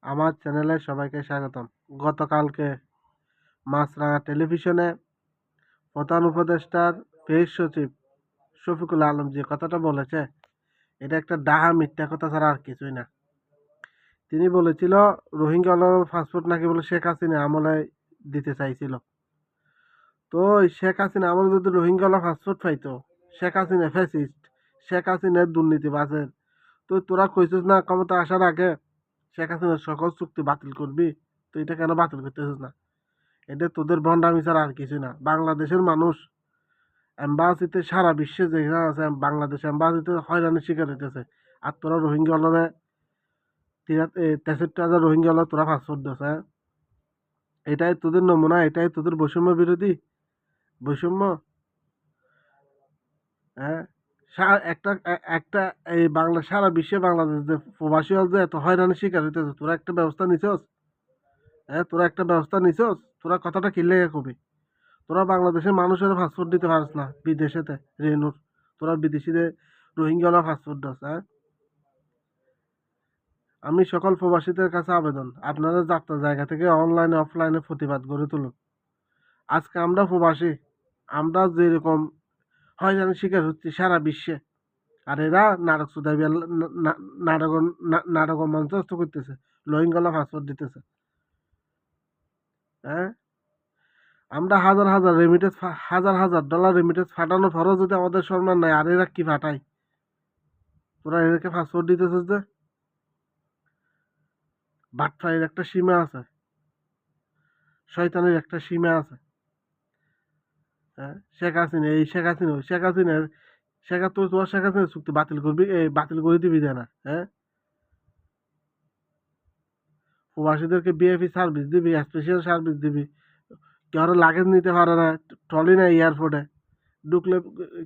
আমার চ্যানেলে সবাইকে স্বাগতম। গতকালকে মাছরাঙা টেলিভিশনে প্রধান উপদেষ্টার পেশ সচিব শফিকুল আলম যে কথাটা বলেছে, এটা একটা ডাহা মিথ্যা কথা ছাড়া আর কিছুই না। তিনি বলেছিল রোহিঙ্গা পাসপোর্ট নাকি বলে শেখ হাসিনা আমলে দিতে চাইছিল। তো শেখ হাসিনা আমলে যদি রোহিঙ্গা পাসপোর্ট পাইতো, শেখ হাসিনা ফ্যাসিস্ট, শেখ হাসিনার দুর্নীতিবাজের, তো তোরা কইছিস না ক্ষমতা আসার আগে শেখ হাসিনার সকল চুক্তি বাতিল করবি, তো এটা কেন বাতিল করতেছিস না? এটা তোদের ভণ্ডামি ছাড়া আর কিছু না। বাংলাদেশের মানুষ এম্বাসিতে সারা বিশ্বে যেখানে আছে বাংলাদেশ এম্বাসিতে হয়রানির শিকার হইতেছে, আর তোরা রোহিঙ্গা হলে 63,000 রোহিঙ্গা হলে তোরা পাসপোর্ট দিস। হ্যাঁ, এটাই তোদের নমুনা, এটাই তোদের বৈষম্য বিরোধী বৈষম্য। হ্যাঁ, একটা একটা এই বাংলা সারা বিশ্বে বাংলাদেশ যে প্রবাসী হল যে এত হয়রানির শিকার হইতেছে, তোরা একটা ব্যবস্থা নিছস? হ্যাঁ, তোরা একটা ব্যবস্থা নিছস? তোরা কথাটা কি লেগে কবি? তোরা বাংলাদেশের মানুষের পাসপোর্ট দিতে পারিস না বিদেশেতে রেনুর, তোরা বিদেশিদের রোহিঙ্গা পাসপোর্ট দাস। হ্যাঁ, আমি সকল প্রবাসীদের কাছে আবেদন, আপনারা যাত্রার জায়গা থেকে অনলাইনে অফলাইনে প্রতিবাদ গড়ে তুলুন। আজকে আমরা প্রবাসী, আমরা যেরকম হয়রানির শিকার হচ্ছি সারা বিশ্বে, আর এরা নাটক সুদাবি নাটক নাটক মঞ্চস্থ করতেছে, রোহিঙ্গা পাসপোর্ট দিতেছে। হ্যাঁ, আমরা হাজার হাজার রেমিটেন্স, হাজার হাজার ডলার রেমিটেন্স ফাটানোর পরও যদি আমাদের সম্মান নাই, আর এরা কি ফাটায়? তোরা এদেরকে পাসপোর্ট দিতেছিস যে? বাটপাড়ির একটা সীমা আছে, শয়তানের একটা সীমা আছে। হ্যাঁ, শেখ হাসিনা এই শেখ হাসিনা ওই শেখ হাসিনার তোমার শেখ হাসিনার চুক্তি বাতিল করবি, বাতিল করে দিবি না? হ্যাঁ, প্রবাসীদেরকে বিএপি সার্ভিস দিবি, স্পেশাল সার্ভিস দিবি, কেউ লাগেজ নিতে পারে না, ট্রলি না এয়ারপোর্টে ঢুকলে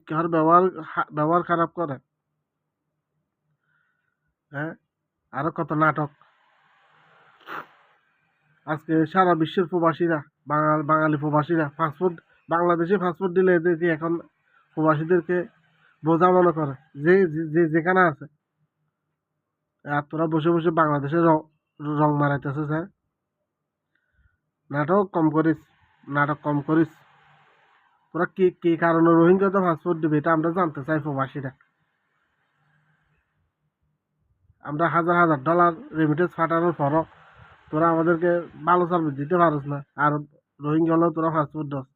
কেউ ব্যবহার খারাপ করে। হ্যাঁ, আরো কত নাটক। আজকে সারা বিশ্বের প্রবাসীরা, বাঙালি প্রবাসীরা পাসপোর্ট, বাংলাদেশে পাসপোর্ট দিলে এদেরকে এখন প্রবাসীদেরকে বোঝা মনে করে, যে যেখানে আছে। আর তোরা বসে বসে বাংলাদেশের রং মারাইতেছিস। হ্যাঁ, নাটক কম করিস, নাটক কম করিস। তোরা কি কারণে রোহিঙ্গা তো পাসপোর্ট দিবে এটা আমরা জানতে চাই প্রবাসীরা। আমরা হাজার হাজার ডলার রেমিটেন্স পাঠানোর পরও তোরা আমাদেরকে ভালো সার্ভিস দিতে পারিস না, আর রোহিঙ্গা হলেও তোরা পাসপোর্ট দাস।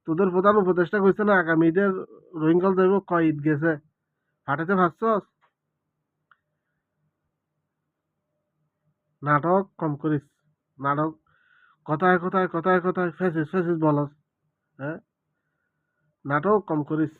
তোদের প্রধান উপদেষ্টা কইছে না আগামী ঈদের রোহিঙ্গা দেব, কয় ঈদ গেছে, পাঠাতে পারছস? নাটক কম করিস, নাটক কথায় কথায় কথায় কথায় ফেসিস ফেসিস বলস। হ্যাঁ, নাটক কম করিস।